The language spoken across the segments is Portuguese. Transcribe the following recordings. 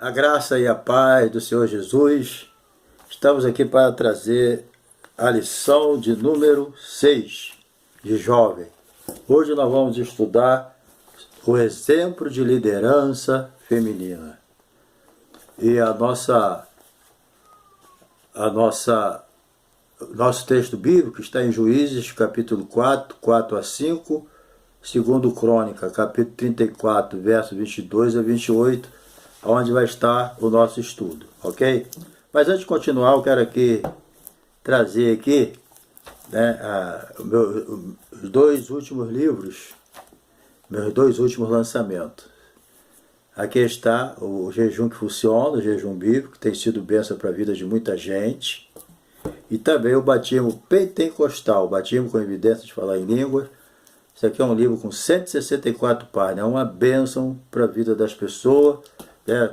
A graça e a paz do Senhor Jesus. Estamos aqui para trazer a lição de número 6 de jovem. Hoje nós vamos estudar o exemplo de liderança feminina. E nosso texto bíblico está em Juízes, capítulo 4, 4 a 5, segundo Crônica, capítulo 34, versos 22 a 28, onde vai estar o nosso estudo, ok? Mas antes de continuar, eu quero trazer aqui, né, os dois últimos livros, meus dois últimos lançamentos. Aqui está o Jejum que Funciona, o Jejum Bíblico, que tem sido bênção para a vida de muita gente. E também o Batismo Pentecostal, Batismo com Evidência de Falar em Línguas. Isso aqui é um livro com 164 páginas, é uma bênção para a vida das pessoas.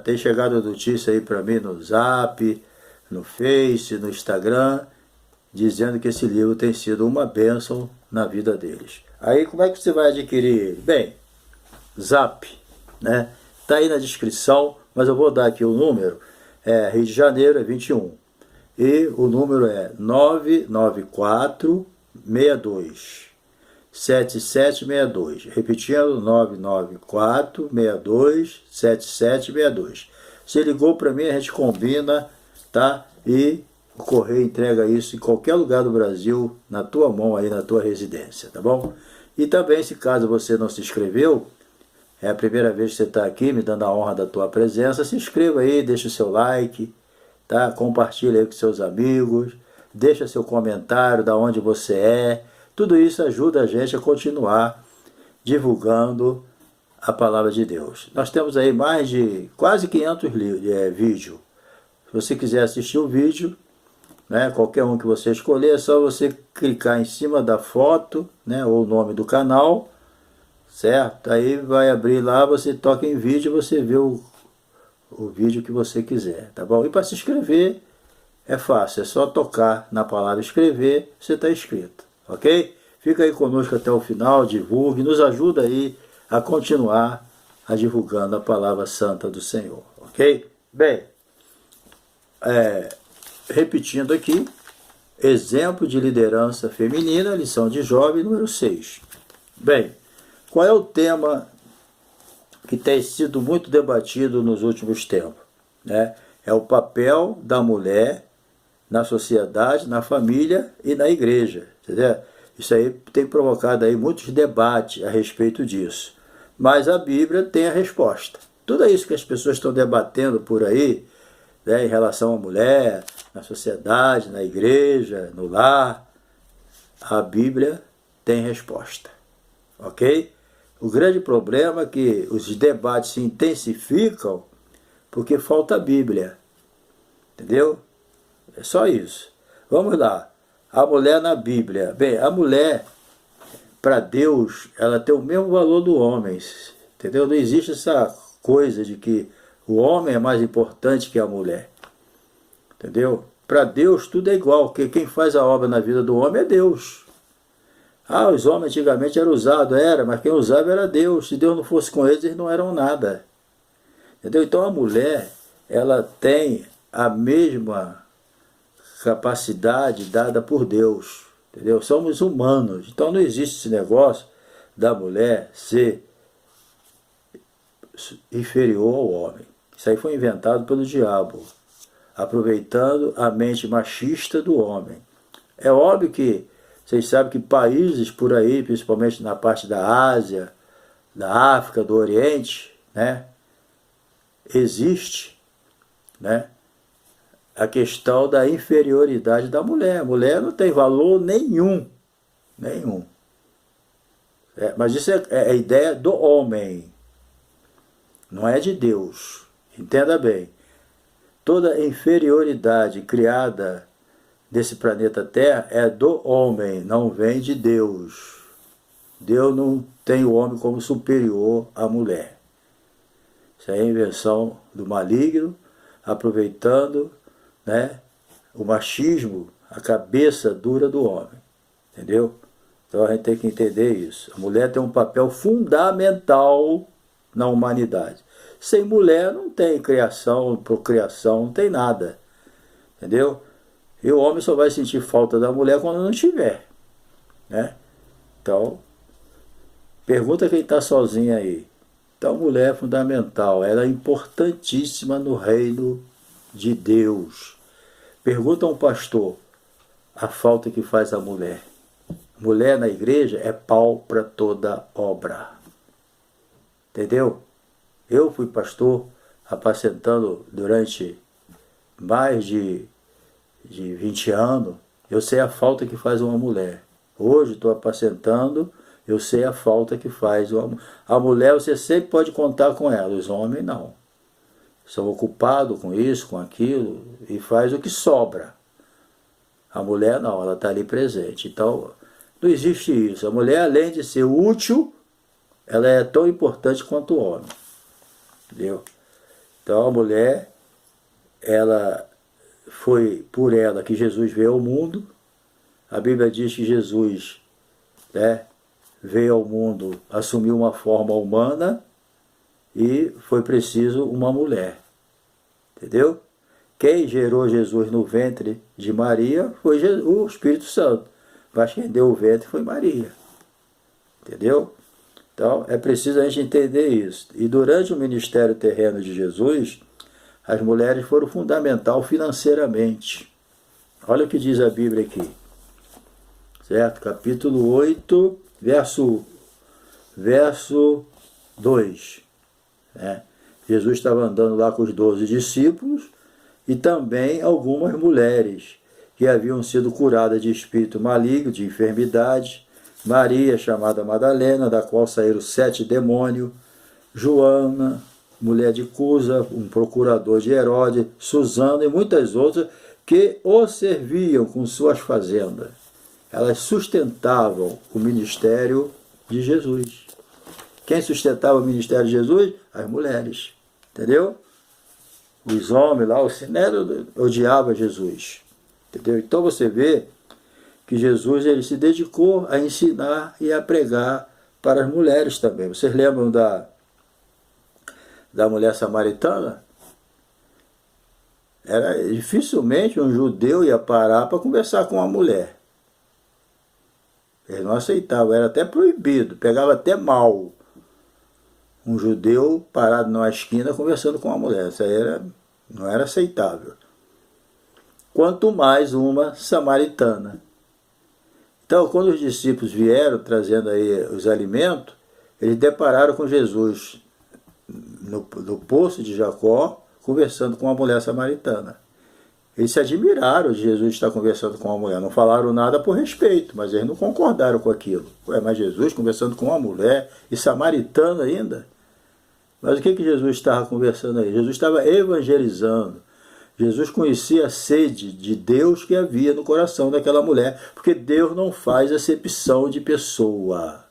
Tem chegado a notícia aí para mim no Zap, no Face, no Instagram, dizendo que esse livro tem sido uma bênção na vida deles. Aí como é que você vai adquirir ele? Bem, Zap, né? Está aí na descrição, mas eu vou dar aqui o número. Rio de Janeiro é 21. E o número é 994 62 7762. Repetindo, 994 62 7762. Você ligou para mim, a gente combina, tá? E o correio entrega isso em qualquer lugar do Brasil, na tua mão aí, na tua residência, tá bom? E também, se caso você não se inscreveu, é a primeira vez que você está aqui, me dando a honra da tua presença, se inscreva aí, deixa o seu like, tá? Compartilha aí com seus amigos, deixa seu comentário da onde você é. Tudo isso ajuda a gente a continuar divulgando a palavra de Deus. Nós temos aí mais de quase 500 vídeos. Se você quiser assistir o vídeo, né, qualquer um que você escolher, é só você clicar em cima da foto, né, ou o nome do canal, certo? Aí vai abrir lá, você toca em vídeo e você vê o vídeo que você quiser, tá bom? E para se inscrever é fácil, é só tocar na palavra inscrever, você está inscrito, ok? Fica aí conosco até o final, divulgue, nos ajuda aí a continuar divulgando a palavra santa do Senhor, ok? Bem, repetindo aqui, exemplo de liderança feminina, lição de jovem número 6. Bem, qual é o tema que tem sido muito debatido nos últimos tempos? Né? É o papel da mulher na sociedade, na família e na igreja. Entendeu? Isso aí tem provocado aí muitos debates a respeito disso. Mas a Bíblia tem a resposta. Tudo isso que as pessoas estão debatendo por aí, né, em relação à mulher, na sociedade, na igreja, no lar, a Bíblia tem resposta. Ok? O grande problema é que os debates se intensificam porque falta a Bíblia. Entendeu? É só isso. Vamos lá. A mulher na Bíblia. Bem, a mulher, para Deus, ela tem o mesmo valor do homem. Entendeu? Não existe essa coisa de que o homem é mais importante que a mulher. Entendeu? Para Deus tudo é igual, porque quem faz a obra na vida do homem é Deus. Os homens antigamente eram usados, mas quem usava era Deus. Se Deus não fosse com eles, eles não eram nada. Entendeu? Então a mulher, ela tem a mesma capacidade dada por Deus. Entendeu? Somos humanos. Então não existe esse negócio da mulher ser inferior ao homem. Isso aí foi inventado pelo diabo, aproveitando a mente machista do homem. É óbvio que vocês sabem que países por aí, principalmente na parte da Ásia, da África, do Oriente, né, existe, né, a questão da inferioridade da mulher. A mulher não tem valor nenhum. Nenhum. Mas isso é a ideia do homem. Não é de Deus. Entenda bem. Toda inferioridade criada desse planeta Terra é do homem, não vem de Deus. Deus não tem o homem como superior à mulher. Isso é a invenção do maligno, aproveitando, né, o machismo, a cabeça dura do homem. Entendeu? Então a gente tem que entender isso. A mulher tem um papel fundamental na humanidade. sem mulher não tem criação, procriação, não tem nada. Entendeu? E o homem só vai sentir falta da mulher quando não tiver. Né? Então, pergunta quem está sozinho aí. Então, mulher é fundamental, ela é importantíssima no reino de Deus. Pergunta a um pastor a falta que faz a mulher. Mulher na igreja é pau para toda obra. Entendeu? Eu fui pastor apacentando durante mais de 20 anos. Eu sei a falta que faz uma mulher. Hoje estou apacentando, eu sei a falta que faz uma mulher. A mulher você sempre pode contar com ela, os homens não. São ocupados com isso, com aquilo, e faz o que sobra. A mulher não, ela está ali presente. Então, não existe isso. A mulher, além de ser útil, ela é tão importante quanto o homem. Entendeu? Então, a mulher, ela foi por ela que Jesus veio ao mundo. A Bíblia diz que Jesus, né, veio ao mundo, assumiu uma forma humana e foi preciso uma mulher. Entendeu? Quem gerou Jesus no ventre de Maria foi o Espírito Santo. Mas quem deu o ventre foi Maria. Entendeu? Então, é preciso a gente entender isso. E durante o ministério terreno de Jesus, as mulheres foram fundamental financeiramente. Olha o que diz a Bíblia aqui. Certo? Capítulo 8, verso 2. Né? Jesus estava andando lá com os 12 discípulos e também algumas mulheres que haviam sido curadas de espírito maligno, de enfermidade. Maria, chamada Madalena, da qual saíram 7 demônios. Joana, mulher de Cusa, um procurador de Herodes. Susana e muitas outras que o serviam com suas fazendas. Elas sustentavam o ministério de Jesus. Quem sustentava o ministério de Jesus? As mulheres. Entendeu? Os homens lá, o sinédrio odiava Jesus. Entendeu? Então você vê que Jesus ele se dedicou a ensinar e a pregar para as mulheres também. Vocês lembram da mulher samaritana? Dificilmente um judeu ia parar para conversar com uma mulher. Eles não aceitavam, era até proibido, pegava até mal um judeu parado numa esquina conversando com uma mulher. Isso aí não era aceitável. Quanto mais uma samaritana. Então, quando os discípulos vieram trazendo aí os alimentos, eles depararam com Jesus no poço de Jacó, conversando com uma mulher samaritana. Eles se admiraram de Jesus estar conversando com uma mulher. Não falaram nada por respeito, mas eles não concordaram com aquilo. Mas Jesus conversando com uma mulher, e samaritana ainda? Mas o que Jesus estava conversando aí? Jesus estava evangelizando. Jesus conhecia a sede de Deus que havia no coração daquela mulher, porque Deus não faz acepção de pessoa.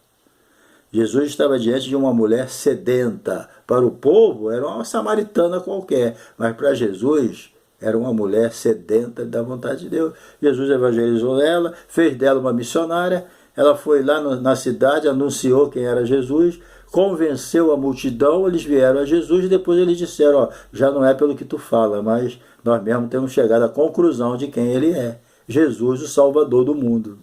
Jesus estava diante de uma mulher sedenta. Para o povo, era uma samaritana qualquer, mas para Jesus, era uma mulher sedenta da vontade de Deus. Jesus evangelizou ela, fez dela uma missionária, ela foi lá na cidade, anunciou quem era Jesus, convenceu a multidão, eles vieram a Jesus e depois eles disseram, já não é pelo que tu fala, mas nós mesmos temos chegado à conclusão de quem ele é. Jesus, o Salvador do mundo.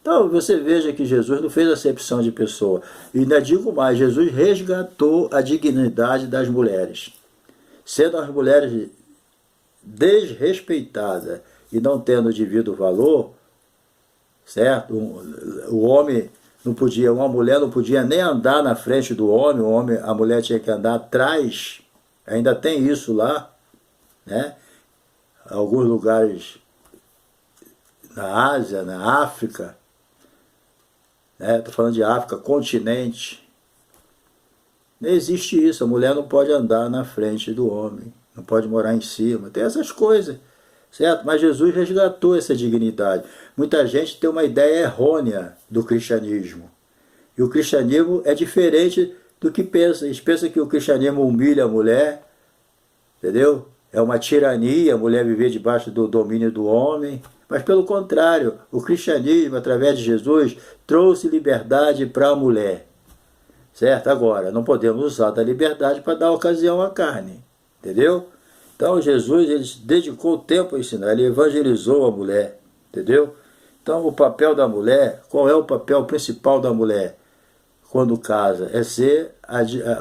Então, você veja que Jesus não fez acepção de pessoa. E ainda digo mais, Jesus resgatou a dignidade das mulheres. Sendo as mulheres desrespeitadas e não tendo o devido valor, certo? O homem não podia, uma mulher não podia nem andar na frente do homem, a mulher tinha que andar atrás. Ainda tem isso lá, né? Alguns lugares na Ásia, na África, estou falando de África, continente. Não existe isso, a mulher não pode andar na frente do homem, não pode morar em cima, tem essas coisas, certo? Mas Jesus resgatou essa dignidade. Muita gente tem uma ideia errônea do cristianismo. E o cristianismo é diferente do que pensa. Eles pensam que o cristianismo humilha a mulher, entendeu? É uma tirania a mulher viver debaixo do domínio do homem. Mas pelo contrário, o cristianismo, através de Jesus, trouxe liberdade para a mulher. certo? Agora, não podemos usar da liberdade para dar ocasião à carne, entendeu? Então Jesus, ele dedicou tempo a ensinar, ele evangelizou a mulher, entendeu? Então o papel da mulher, qual é o papel principal da mulher quando casa? É ser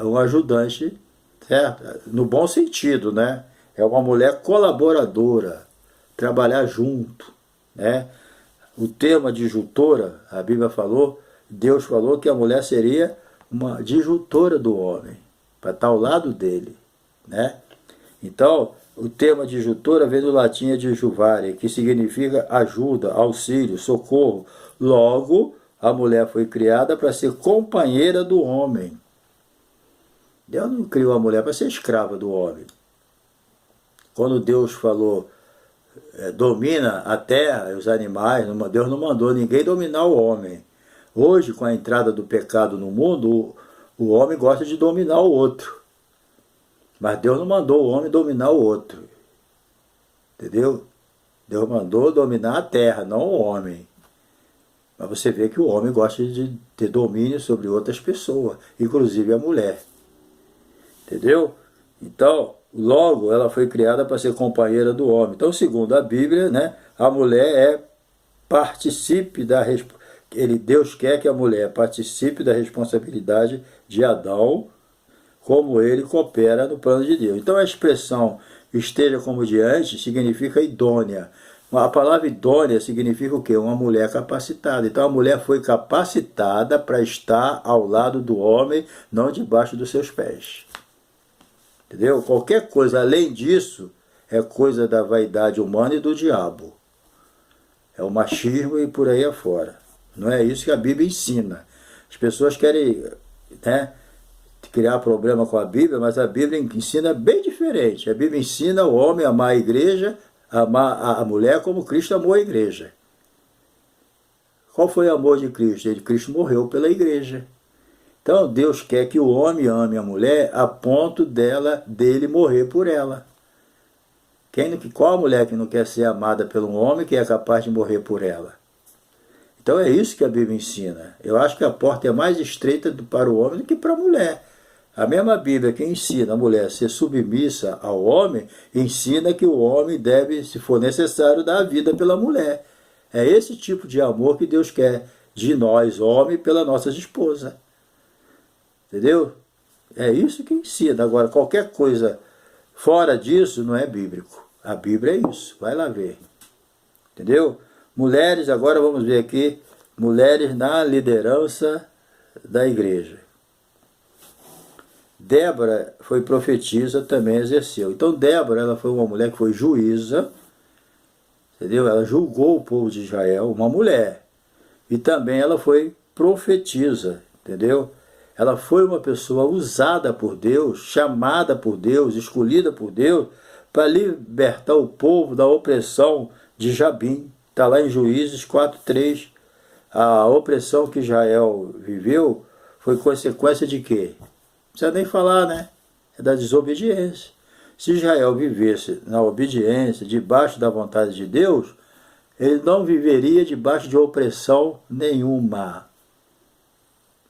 um ajudante, certo? No bom sentido, né? É uma mulher colaboradora, trabalhar junto, né? O tema disjuntora, a Bíblia falou, Deus falou que a mulher seria uma disjuntora do homem, para estar ao lado dele, né? Então, o tema disjuntora vem do latim adjuvare, que significa ajuda, auxílio, socorro. Logo, a mulher foi criada para ser companheira do homem. Deus não criou a mulher para ser escrava do homem. Quando Deus falou, domina a terra e os animais, Deus não mandou ninguém dominar o homem. Hoje, com a entrada do pecado no mundo, o homem gosta de dominar o outro. Mas Deus não mandou o homem dominar o outro. Entendeu? Deus mandou dominar a terra, não o homem. Mas você vê que o homem gosta de ter domínio sobre outras pessoas, inclusive a mulher. Entendeu? Então, logo ela foi criada para ser companheira do homem. Então, segundo a Bíblia, né, a mulher participe da Deus quer que a mulher participe da responsabilidade de Adão, como ele coopera no plano de Deus. Então a expressão esteja como diante significa idônea. A palavra idônea significa o quê? Uma mulher capacitada. Então a mulher foi capacitada para estar ao lado do homem, não debaixo dos seus pés. Entendeu? Qualquer coisa além disso é coisa da vaidade humana e do diabo. É o machismo e por aí afora. Não é isso que a Bíblia ensina. As pessoas querem, né, criar problema com a Bíblia, mas a Bíblia ensina bem diferente. A Bíblia ensina o homem a amar a igreja, a amar a mulher como Cristo amou a igreja. Qual foi o amor de Cristo? Cristo morreu pela igreja. Então Deus quer que o homem ame a mulher a ponto dele morrer por ela. Qual a mulher que não quer ser amada por um homem que é capaz de morrer por ela? Então é isso que a Bíblia ensina. Eu acho que a porta é mais estreita para o homem do que para a mulher. A mesma Bíblia que ensina a mulher a ser submissa ao homem, ensina que o homem deve, se for necessário, dar a vida pela mulher. É esse tipo de amor que Deus quer de nós, homem, pela nossa esposa. Entendeu? É isso que ensina. Agora, qualquer coisa fora disso não é bíblico. A Bíblia é isso. Vai lá ver. Entendeu? Mulheres, agora vamos ver aqui, mulheres na liderança da igreja. Débora foi profetisa, também exerceu. Então Débora, ela foi uma mulher que foi juíza, entendeu? Ela julgou o povo de Israel, uma mulher. E também ela foi profetisa, entendeu? Ela foi uma pessoa usada por Deus, chamada por Deus, escolhida por Deus, para libertar o povo da opressão de Jabim. Está lá em Juízes 4:3. A opressão que Israel viveu foi consequência de quê? Não precisa nem falar, né? É da desobediência. Se Israel vivesse na obediência, debaixo da vontade de Deus, ele não viveria debaixo de opressão nenhuma.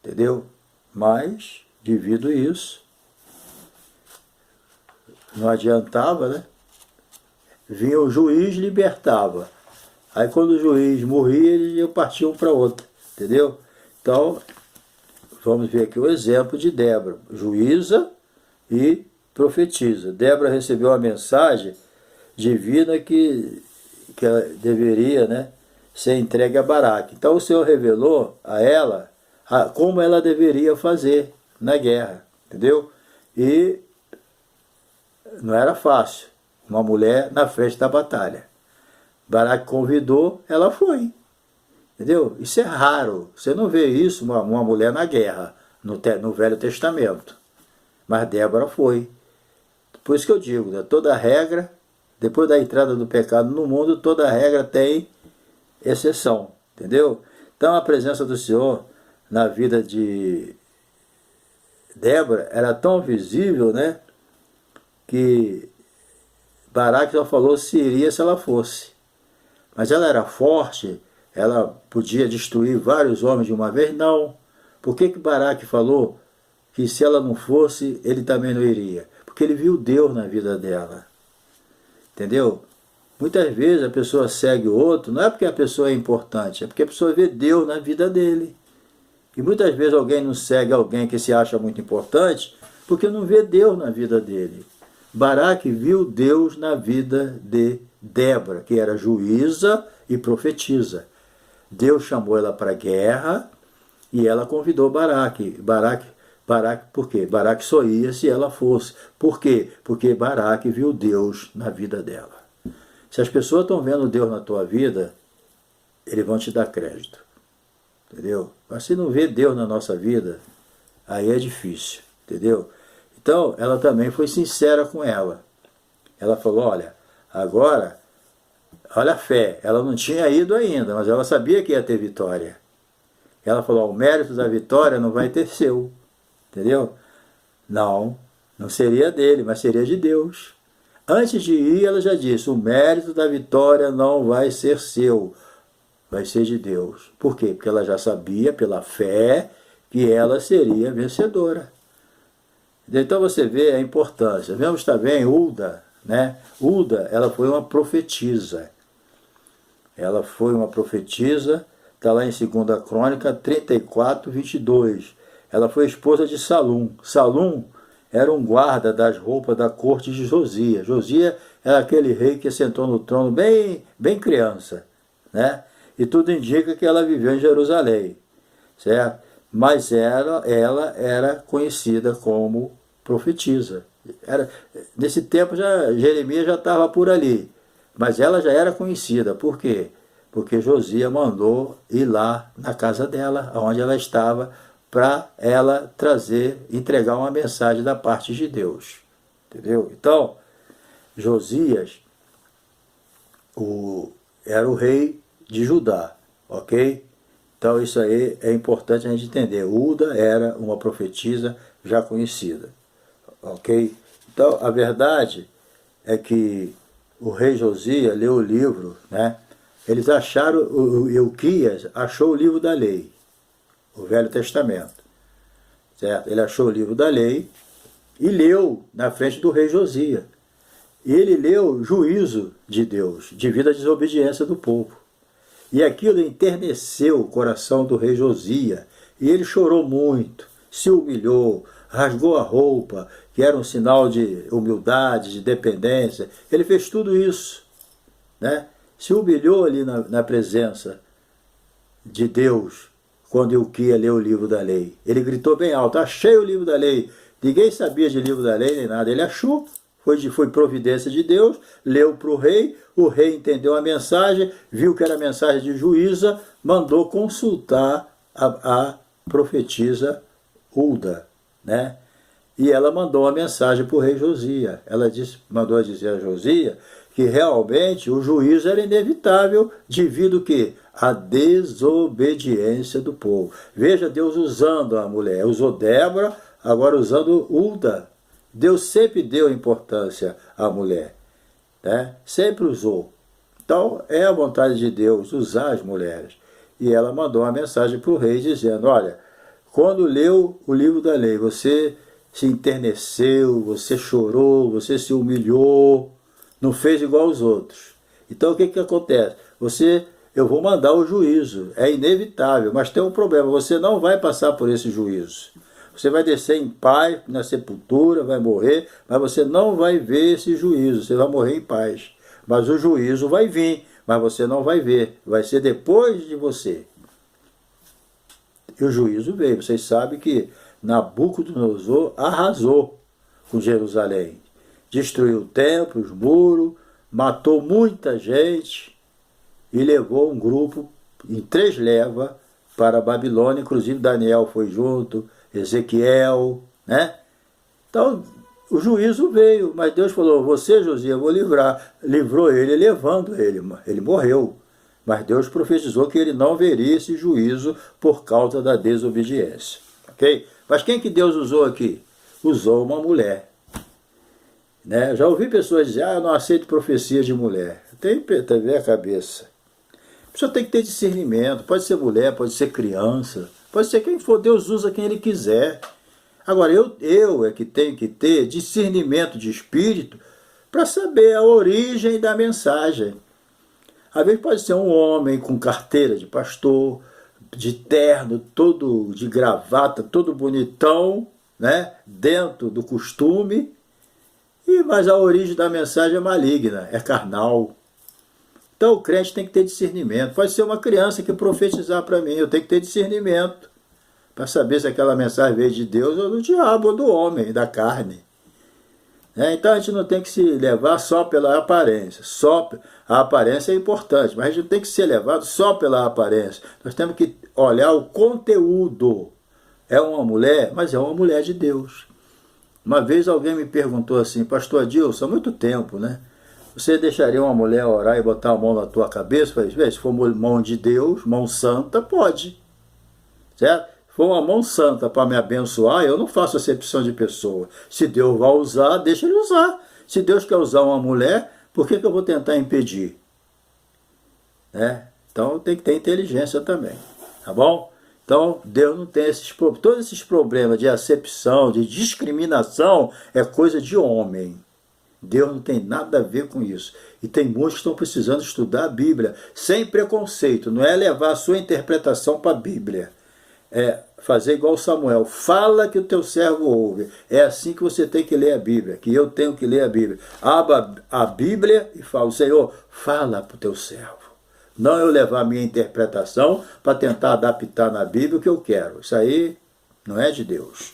Entendeu? Mas, devido a isso, não adiantava, né? Vinha o juiz, libertava. Aí quando o juiz morria, eles partiam para outra. Entendeu? Então, vamos ver aqui o exemplo de Débora, juíza e profetiza. Débora recebeu a mensagem divina que ela deveria, né, ser entregue a Baraque. Então o Senhor revelou a ela como ela deveria fazer na guerra, entendeu? E não era fácil, uma mulher na frente da batalha. Baraque convidou, ela foi. Entendeu? Isso é raro. Você não vê isso, uma mulher na guerra, no Velho Testamento. Mas Débora foi. Por isso que eu digo, né, toda regra, depois da entrada do pecado no mundo, toda regra tem exceção. Entendeu? Então a presença do Senhor na vida de Débora era tão visível, né, que Baraque só falou se iria se ela fosse. Mas ela era forte, ela podia destruir vários homens de uma vez? Não. Por que Baraque falou que se ela não fosse, ele também não iria. Porque ele viu Deus na vida dela. Entendeu? Muitas vezes a pessoa segue o outro, não é porque a pessoa é importante, é porque a pessoa vê Deus na vida dele. E muitas vezes alguém não segue alguém que se acha muito importante, porque não vê Deus na vida dele. Baraque viu Deus na vida de Débora, que era juíza e profetisa. Deus chamou ela para a guerra e ela convidou Baraque. Baraque, por quê? Baraque só ia se ela fosse. Por quê? Porque Baraque viu Deus na vida dela. Se as pessoas estão vendo Deus na tua vida, eles vão te dar crédito. Entendeu? Mas se não vê Deus na nossa vida, aí é difícil. Entendeu? Então, ela também foi sincera com ela. Ela falou, olha, agora, olha a fé. Ela não tinha ido ainda, mas ela sabia que ia ter vitória. Ela falou, o mérito da vitória não vai ter seu. Entendeu? Não seria dele, mas seria de Deus. Antes de ir, ela já disse, o mérito da vitória não vai ser seu, vai ser de Deus. Por quê? Porque ela já sabia, pela fé, que ela seria vencedora. Então você vê a importância. Vemos também Hulda, né? Hulda, ela foi uma profetisa. Ela foi uma profetisa, está lá em 2 Crônica 34, 22. Ela foi esposa de Salum. Salum era um guarda das roupas da corte de Josias. Josias era aquele rei que sentou no trono bem criança, né? E tudo indica que ela viveu em Jerusalém, certo? Mas ela era conhecida como profetisa. Nesse tempo Jeremias já estava por ali, mas ela já era conhecida. Por quê? Porque Josias mandou ir lá na casa dela, onde ela estava, para ela entregar uma mensagem da parte de Deus. Entendeu? Então, Josias era o rei de Judá, ok? Então isso aí é importante a gente entender. Hulda era uma profetisa já conhecida, ok? Então a verdade é que o rei Josias leu o livro, né? Eles acharam, o Ilquias achou o livro da lei, o Velho Testamento, certo? Ele achou o livro da lei e leu na frente do rei Josias. E ele leu o juízo de Deus devido à desobediência do povo. E aquilo enterneceu o coração do rei Josias. E ele chorou muito, se humilhou, rasgou a roupa, que era um sinal de humildade, de dependência. Ele fez tudo isso, né? Se humilhou ali na presença de Deus, quando Ilquias leu o livro da lei. Ele gritou bem alto, achei o livro da lei. Ninguém sabia de livro da lei nem nada. Ele achou, foi providência de Deus, leu para o rei entendeu a mensagem, viu que era mensagem de juíza, mandou consultar a profetisa Hulda, né? E ela mandou uma mensagem para o rei Josias. Ela mandou dizer a Josias que realmente o juízo era inevitável devido que a desobediência do povo. Veja Deus usando a mulher, usou Débora, agora usando Hulda. Deus sempre deu importância à mulher, né? Sempre usou. Então é a vontade de Deus usar as mulheres. E ela mandou uma mensagem para o rei dizendo, olha, quando leu o livro da lei, você se enterneceu, você chorou, você se humilhou, não fez igual aos outros. Então o que acontece? Eu vou mandar o juízo, é inevitável, mas tem um problema, você não vai passar por esse juízo. Você vai descer em paz na sepultura, vai morrer, mas você não vai ver esse juízo, você vai morrer em paz. Mas o juízo vai vir, mas você não vai ver, vai ser depois de você. E o juízo veio, vocês sabem que Nabucodonosor arrasou com Jerusalém. Destruiu o templo, os muros, matou muita gente e levou um grupo em 3 levas para a Babilônia, inclusive Daniel foi junto, Ezequiel, né? Então, o juízo veio, mas Deus falou, você, Josias, eu vou livrar. Livrou ele, levando ele. Ele morreu. Mas Deus profetizou que ele não veria esse juízo por causa da desobediência. Ok? Mas quem que Deus usou aqui? Usou uma mulher. Né? Já ouvi pessoas dizer, eu não aceito profecia de mulher. Tem que ver a cabeça. A pessoa tem que ter discernimento. Pode ser mulher, pode ser criança. Pode ser quem for, Deus usa quem Ele quiser. Agora, eu é que tenho que ter discernimento de espírito para saber a origem da mensagem. Às vezes pode ser um homem com carteira de pastor, de terno, todo de gravata, todo bonitão, né? Dentro do costume, mas a origem da mensagem é maligna, é carnal. Então o crente tem que ter discernimento. Pode ser uma criança que profetizar para mim, eu tenho que ter discernimento para saber se aquela mensagem veio de Deus ou do diabo ou do homem, da carne. Então a gente não tem que se levar só pela aparência. A aparência é importante, mas a gente não tem que ser levado só pela aparência. Nós temos que olhar o conteúdo. É uma mulher, mas é uma mulher de Deus. Uma vez alguém me perguntou assim, pastor Adilson, há muito tempo, né? Você deixaria uma mulher orar e botar a mão na tua cabeça? Eu falei, se for mão de Deus, mão santa, pode. Certo? Se for uma mão santa para me abençoar, eu não faço acepção de pessoa. Se Deus vai usar, deixa ele usar. Se Deus quer usar uma mulher, por que eu vou tentar impedir? Então tem que ter inteligência também. Tá bom? Então Deus não tem todos esses problemas de acepção, de discriminação, é coisa de homem. Deus não tem nada a ver com isso. E tem muitos que estão precisando estudar a Bíblia sem preconceito. Não é levar a sua interpretação para a Bíblia. É fazer igual Samuel. Fala que o teu servo ouve. É assim que você tem que ler a Bíblia. Que eu tenho que ler a Bíblia. Abra a Bíblia e fala, Senhor, fala para o teu servo. Não eu levar a minha interpretação para tentar adaptar na Bíblia o que eu quero. Isso aí não é de Deus.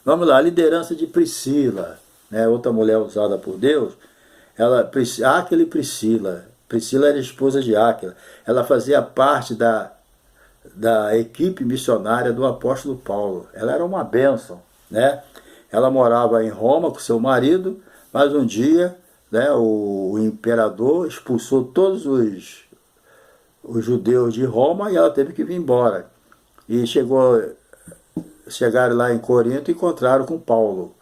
Vamos lá, a liderança de Priscila. Outra mulher usada por Deus, Áquila e Priscila. Priscila era esposa de Áquila. Ela fazia parte da equipe missionária do apóstolo Paulo. Ela era uma bênção. Ela morava em Roma com seu marido, mas um dia o imperador expulsou todos os judeus de Roma e ela teve que vir embora. E chegaram lá em Corinto e encontraram com Paulo.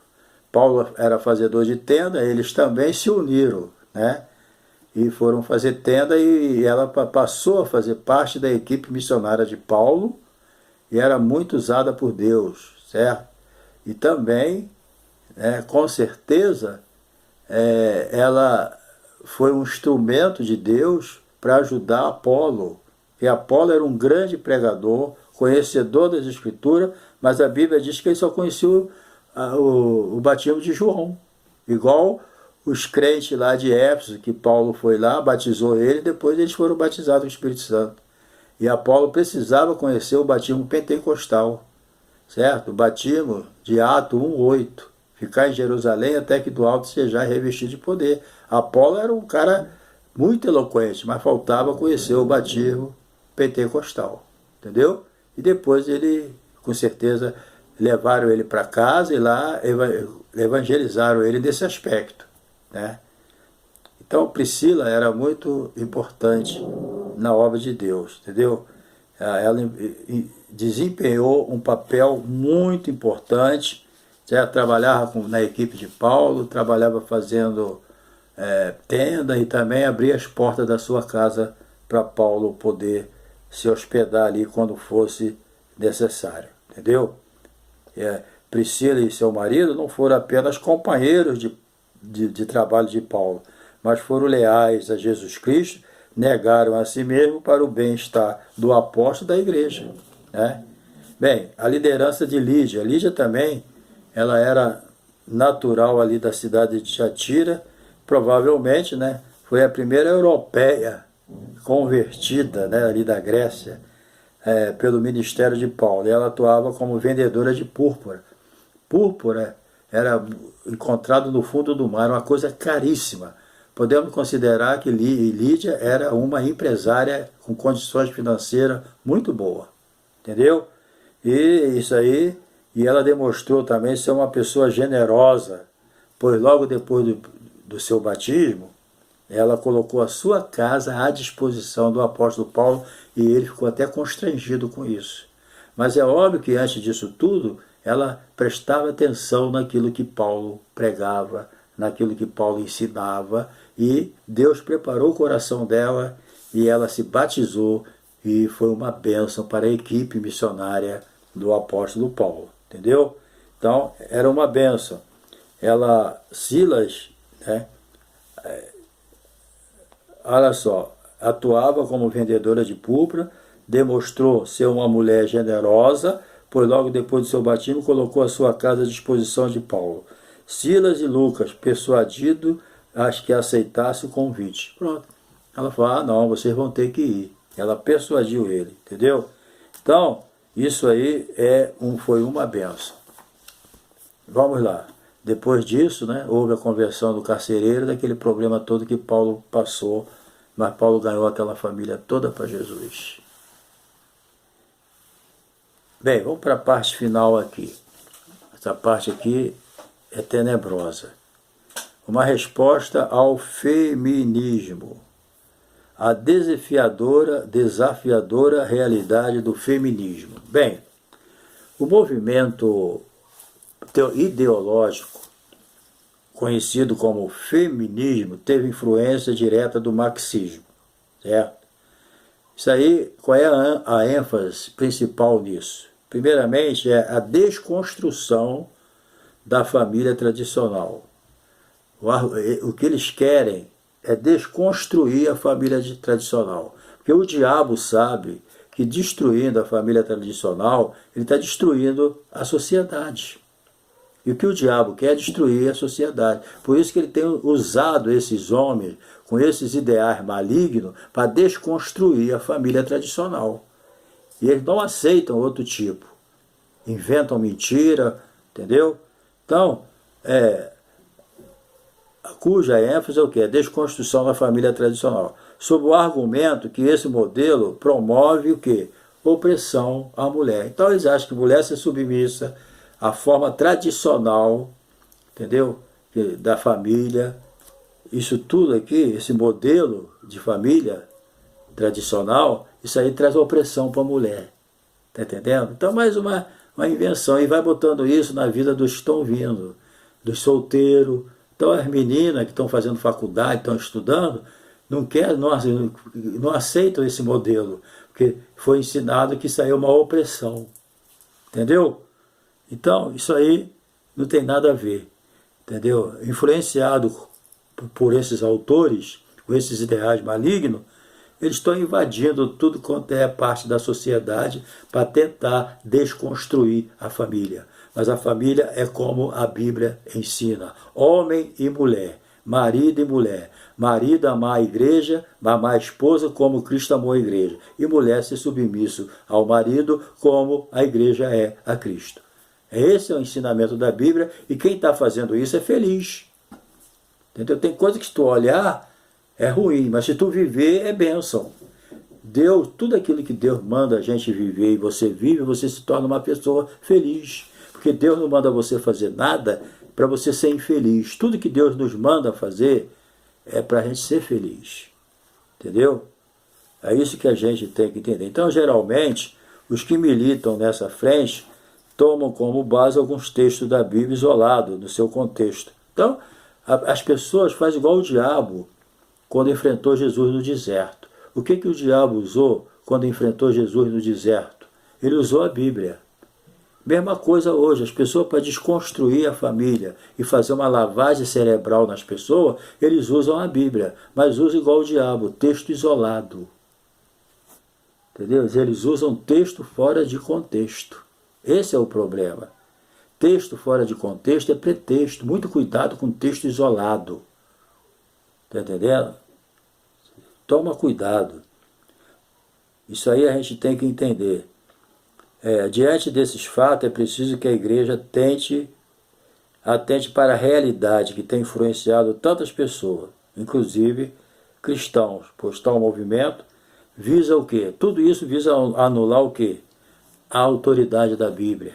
Paulo era fazedor de tenda, eles também se uniram, e foram fazer tenda, e ela passou a fazer parte da equipe missionária de Paulo, e era muito usada por Deus, certo? E também, com certeza, ela foi um instrumento de Deus para ajudar Apolo, e Apolo era um grande pregador, conhecedor das Escrituras, mas a Bíblia diz que ele só conhecia o batismo de João, igual os crentes lá de Éfeso, que Paulo foi lá, batizou ele, depois eles foram batizados com o Espírito Santo. E Apolo precisava conhecer o batismo pentecostal, certo? O batismo de Atos 1:8, ficar em Jerusalém até que do alto seja revestido de poder. Apolo era um cara muito eloquente, mas faltava conhecer o batismo pentecostal, entendeu? E depois ele, com certeza, levaram ele para casa e lá evangelizaram ele nesse aspecto. Então Priscila era muito importante na obra de Deus, entendeu? Ela desempenhou um papel muito importante, trabalhava na equipe de Paulo, trabalhava fazendo tenda e também abria as portas da sua casa para Paulo poder se hospedar ali quando fosse necessário, entendeu? Priscila e seu marido não foram apenas companheiros de trabalho de Paulo, mas foram leais a Jesus Cristo, negaram a si mesmo para o bem-estar do apóstolo da igreja. Bem, a liderança de Lídia. Lídia também, ela era natural ali da cidade de Tiatira, provavelmente, foi a primeira europeia convertida, ali da Grécia, pelo ministério de Paulo. E ela atuava como vendedora de púrpura. Púrpura era encontrado no fundo do mar, uma coisa caríssima. Podemos considerar que Lídia era uma empresária com condições financeiras muito boas, entendeu? E isso aí, e ela demonstrou também ser uma pessoa generosa, pois logo depois do seu batismo, ela colocou a sua casa à disposição do apóstolo Paulo e ele ficou até constrangido com isso. Mas é óbvio que antes disso tudo, ela prestava atenção naquilo que Paulo pregava, naquilo que Paulo ensinava, e Deus preparou o coração dela e ela se batizou e foi uma bênção para a equipe missionária do apóstolo Paulo, entendeu? Então, era uma bênção. Silas, né, olha só, atuava como vendedora de púrpura, demonstrou ser uma mulher generosa, pois logo depois do seu batismo colocou a sua casa à disposição de Paulo. Silas e Lucas, persuadido as que aceitasse o convite. Pronto. Ela falou, não, vocês vão ter que ir. Ela persuadiu ele, entendeu? Então, isso aí foi uma benção. Vamos lá. Depois disso, né, houve a conversão do carcereiro, daquele problema todo que Paulo passou, mas Paulo ganhou aquela família toda para Jesus. Bem, vamos para a parte final aqui. Essa parte aqui é tenebrosa. Uma resposta ao feminismo. A desafiadora realidade do feminismo. Bem, o movimento ideológico conhecido como feminismo teve influência direta do marxismo, certo? Isso aí, qual é a ênfase principal nisso? Primeiramente, é a desconstrução da família tradicional. O que eles querem é desconstruir a família tradicional. Porque o diabo sabe que destruindo a família tradicional, ele está destruindo a sociedade. E o que o diabo quer é destruir a sociedade. Por isso que ele tem usado esses homens com esses ideais malignos para desconstruir a família tradicional. E eles não aceitam outro tipo. Inventam mentira, entendeu? Então, cuja ênfase é o quê? A desconstrução da família tradicional. Sob o argumento que esse modelo promove o quê? Opressão à mulher. Então eles acham que mulher ser submissa à forma tradicional, entendeu? Da família. Isso tudo aqui, esse modelo de família tradicional, isso aí traz opressão para a mulher. Está entendendo? Então mais uma invenção. E vai botando isso na vida dos que estão vindo, dos solteiros. Então as meninas que estão fazendo faculdade, estão estudando, não aceitam esse modelo, porque foi ensinado que isso aí é uma opressão. Entendeu? Então, isso aí não tem nada a ver. Entendeu? Influenciado por esses autores, com esses ideais malignos, eles estão invadindo tudo quanto é parte da sociedade para tentar desconstruir a família. Mas a família é como a Bíblia ensina. Homem e mulher, marido e mulher. Marido amar a igreja, amar a esposa como Cristo amou a igreja. E mulher ser submisso ao marido como a igreja é a Cristo. Esse é o ensinamento da Bíblia e quem está fazendo isso é feliz. Entendeu? Tem coisa que se tu olhar é ruim, mas se tu viver é bênção. Deus, tudo aquilo que Deus manda a gente viver e você vive, você se torna uma pessoa feliz. Porque Deus não manda você fazer nada para você ser infeliz. Tudo que Deus nos manda fazer é para a gente ser feliz. Entendeu? É isso que a gente tem que entender. Então, geralmente, os que militam nessa frente tomam como base alguns textos da Bíblia isolados no seu contexto. Então, as pessoas fazem igual o diabo quando enfrentou Jesus no deserto. O que o diabo usou quando enfrentou Jesus no deserto? Ele usou a Bíblia. Mesma coisa hoje, as pessoas, para desconstruir a família e fazer uma lavagem cerebral nas pessoas, eles usam a Bíblia, mas usam igual o diabo, texto isolado. Entendeu? Eles usam texto fora de contexto. Esse é o problema. Texto fora de contexto é pretexto. Muito cuidado com texto isolado. Está entendendo? Toma cuidado. Isso aí a gente tem que entender. Diante desses fatos, é preciso que a igreja atente para a realidade que tem influenciado tantas pessoas, inclusive cristãos, pois tal movimento visa o quê? Tudo isso visa anular o quê? A autoridade da Bíblia.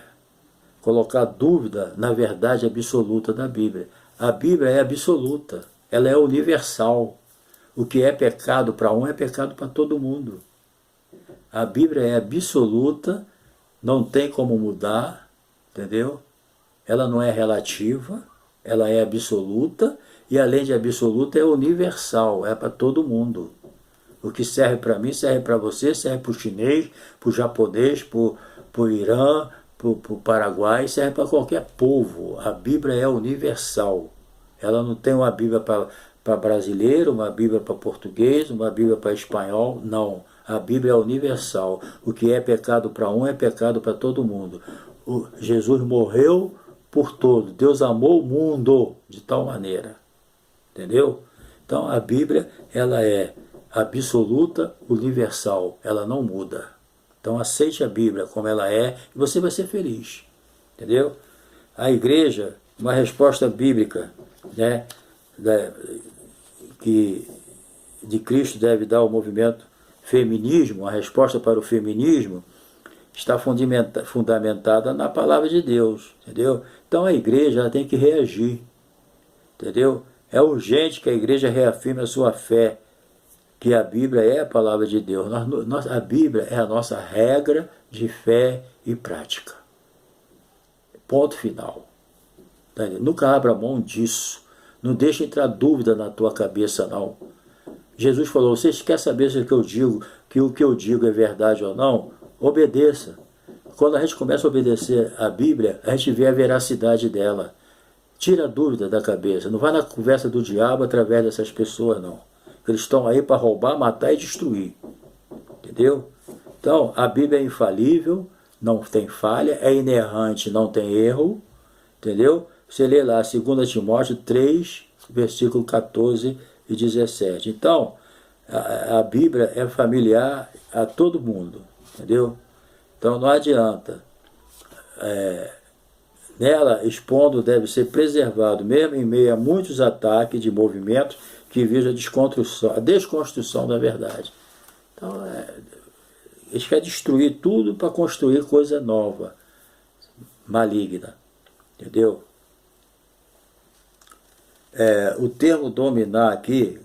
Colocar dúvida na verdade absoluta da Bíblia. A Bíblia é absoluta, ela é universal. O que é pecado para um é pecado para todo mundo. A Bíblia é absoluta, não tem como mudar, entendeu? Ela não é relativa, ela é absoluta, e além de absoluta é universal, é para todo mundo. O que serve para mim serve para você, serve para o chinês, para o japonês, para o Irã, o Paraguai, serve para qualquer povo. A Bíblia é universal. Ela não tem uma Bíblia para brasileiro, uma Bíblia para português, uma Bíblia para espanhol. Não. A Bíblia é universal. O que é pecado para um é pecado para todo mundo. Jesus morreu por todo. Deus amou o mundo de tal maneira. Entendeu? Então a Bíblia, ela é absoluta, universal. Ela não muda. Então aceite a Bíblia como ela é e você vai ser feliz. Entendeu? A igreja, uma resposta bíblica, né, que de Cristo deve dar ao movimento feminismo, a resposta para o feminismo, está fundamentada na palavra de Deus. Entendeu? Então a igreja ela tem que reagir. Entendeu? É urgente que a igreja reafirme a sua fé, que a Bíblia é a palavra de Deus. A Bíblia é a nossa regra de fé e prática. Ponto final. Nunca abra mão disso. Não deixe entrar dúvida na tua cabeça, não. Jesus falou, vocês querem saber se o que eu digo é verdade ou não? Obedeça. Quando a gente começa a obedecer a Bíblia, a gente vê a veracidade dela. Tira a dúvida da cabeça. Não vai na conversa do diabo através dessas pessoas, não. Eles estão aí para roubar, matar e destruir. Entendeu? Então, a Bíblia é infalível, não tem falha, é inerrante, não tem erro. Entendeu? Você lê lá 2 Timóteo 3, versículo 14 e 17. Então, a Bíblia é familiar a todo mundo. Entendeu? Então, não adianta. Nela, expondo deve ser preservado, mesmo em meio a muitos ataques de movimentos que visam a desconstrução da verdade. Então, eles querem destruir tudo para construir coisa nova, maligna. Entendeu? O termo dominar aqui,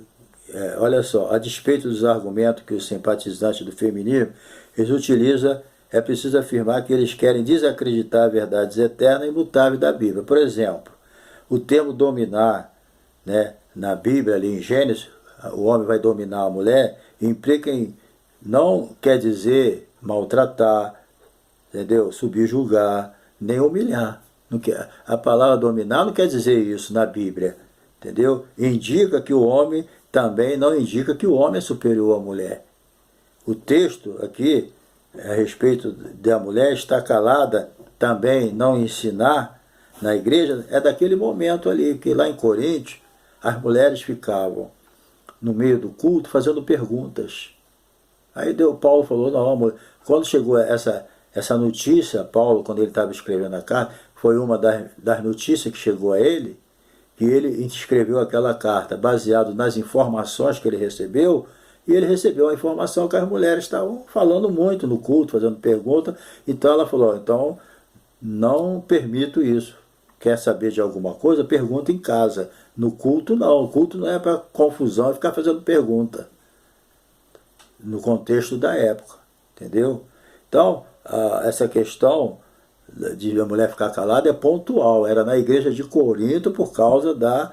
olha só, a despeito dos argumentos que os simpatizantes do feminismo, eles utilizam. É preciso afirmar que eles querem desacreditar verdades eternas e imutáveis da Bíblia. Por exemplo, o termo dominar, né, na Bíblia, ali em Gênesis, o homem vai dominar a mulher, implica em, não quer dizer maltratar, entendeu? Subjugar, nem humilhar. Não quer, a palavra dominar não quer dizer isso na Bíblia, entendeu? Indica que o homem também não indica que o homem é superior à mulher. O texto aqui, a respeito da mulher estar calada, também não ensinar na igreja, é daquele momento ali, que lá em Coríntios, as mulheres ficavam no meio do culto fazendo perguntas. Aí Paulo falou, não, quando chegou essa notícia, Paulo, quando ele estava escrevendo a carta, foi uma das notícias que chegou a ele, que ele escreveu aquela carta baseado nas informações que ele recebeu. E ele recebeu a informação que as mulheres estavam falando muito no culto, fazendo perguntas. Então ela falou, então não permito isso. Quer saber de alguma coisa? Pergunta em casa. No culto não. O culto não é para confusão e ficar fazendo pergunta. No contexto da época. Entendeu? Então, essa questão de a mulher ficar calada é pontual. Era na igreja de Corinto por causa da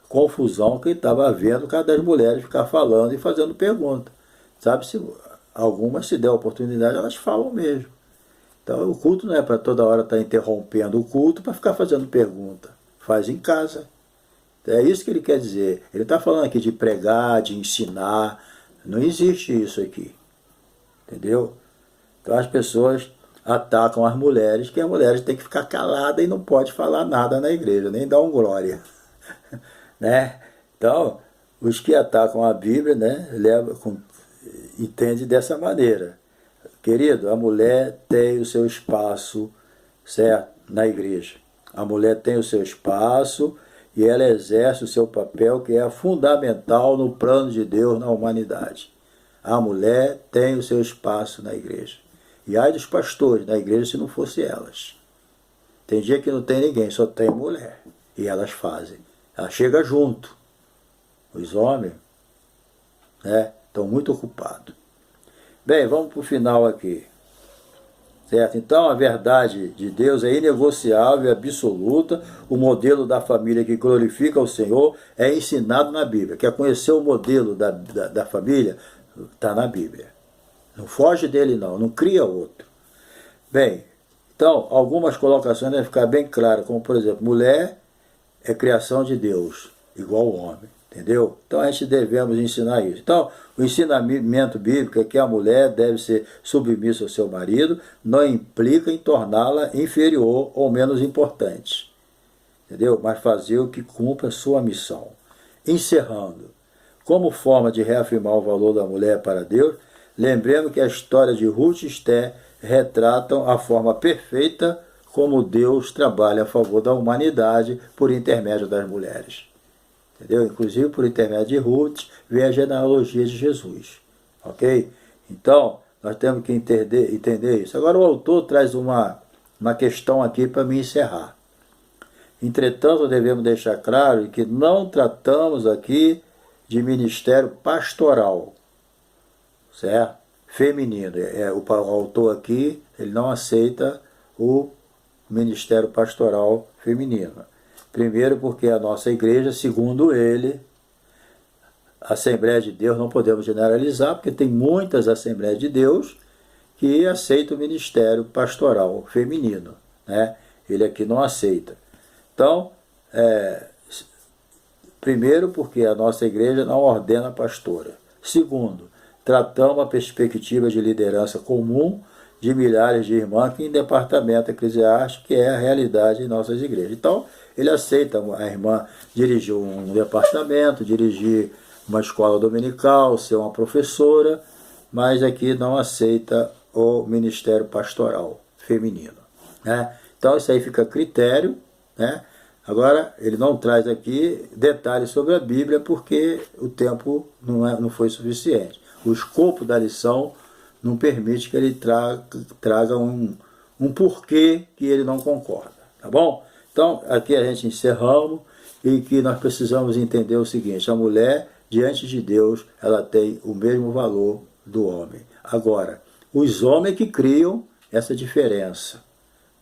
confusão que estava havendo por causa das mulheres ficar falando e fazendo pergunta. Sabe, se algumas, se der oportunidade, elas falam mesmo. Então o culto não é para toda hora estar interrompendo o culto para ficar fazendo pergunta. Faz em casa. É isso que ele quer dizer. Ele está falando aqui de pregar, de ensinar. Não existe isso aqui. Entendeu? Então as pessoas atacam as mulheres, que as mulheres têm que ficar caladas e não pode falar nada na igreja, nem dar um glória. Né? Então, os que atacam a Bíblia, né, entendem dessa maneira. Querido, a mulher tem o seu espaço, certo? Na igreja. A mulher tem o seu espaço e ela exerce o seu papel, que é fundamental no plano de Deus na humanidade. A mulher tem o seu espaço na igreja. E ai dos pastores na igreja se não fosse elas. Tem dia que não tem ninguém, só tem mulher. E elas fazem. Ela chega junto. Os homens, né, estão muito ocupados. Bem, vamos para o final aqui. Certo? Então, a verdade de Deus é inegociável e absoluta. O modelo da família que glorifica o Senhor é ensinado na Bíblia. Quer conhecer o modelo da família? Está na Bíblia. Não foge dele, não cria outro. Bem, Então, algumas colocações devem ficar bem claras, como por exemplo, mulher é criação de Deus, igual ao homem, entendeu? Então a gente devemos ensinar isso. Então, o ensinamento bíblico é que a mulher deve ser submissa ao seu marido, não implica em torná-la inferior ou menos importante, entendeu? Mas fazer o que cumpra a sua missão. Encerrando, como forma de reafirmar o valor da mulher para Deus, lembremos que a história de Ruth e Esther retratam a forma perfeita como Deus trabalha a favor da humanidade por intermédio das mulheres. Entendeu? Inclusive por intermédio de Ruth vem a genealogia de Jesus. Ok? Então, nós temos que entender isso. Agora o autor traz uma questão aqui para me encerrar. Entretanto, devemos deixar claro que não tratamos aqui de ministério pastoral, certo? Feminino. O autor aqui, ele não aceita o ministério pastoral feminino. Primeiro porque a nossa igreja, segundo ele, a Assembleia de Deus, não podemos generalizar, porque tem muitas Assembleias de Deus que aceitam o ministério pastoral feminino, né? Ele aqui não aceita. Então, primeiro porque a nossa igreja não ordena pastora. Segundo, tratamos a perspectiva de liderança comum de milhares de irmãs que em departamento eclesiástico, que é a realidade em nossas igrejas. Então, ele aceita a irmã dirigir um departamento, dirigir uma escola dominical, ser uma professora, mas aqui não aceita o ministério pastoral feminino, né? Então, isso aí fica a critério, né? Agora, ele não traz aqui detalhes sobre a Bíblia porque o tempo não foi suficiente. O escopo da lição não permite que ele traga um porquê que ele não concorda, tá bom? Então, aqui a gente encerramos e que nós precisamos entender o seguinte: a mulher, diante de Deus, ela tem o mesmo valor do homem. Agora, os homens que criam essa diferença,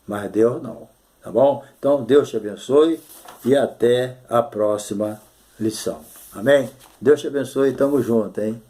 mas Deus não, tá bom? Então, Deus te abençoe e até a próxima lição. Amém? Deus te abençoe e tamo junto, hein?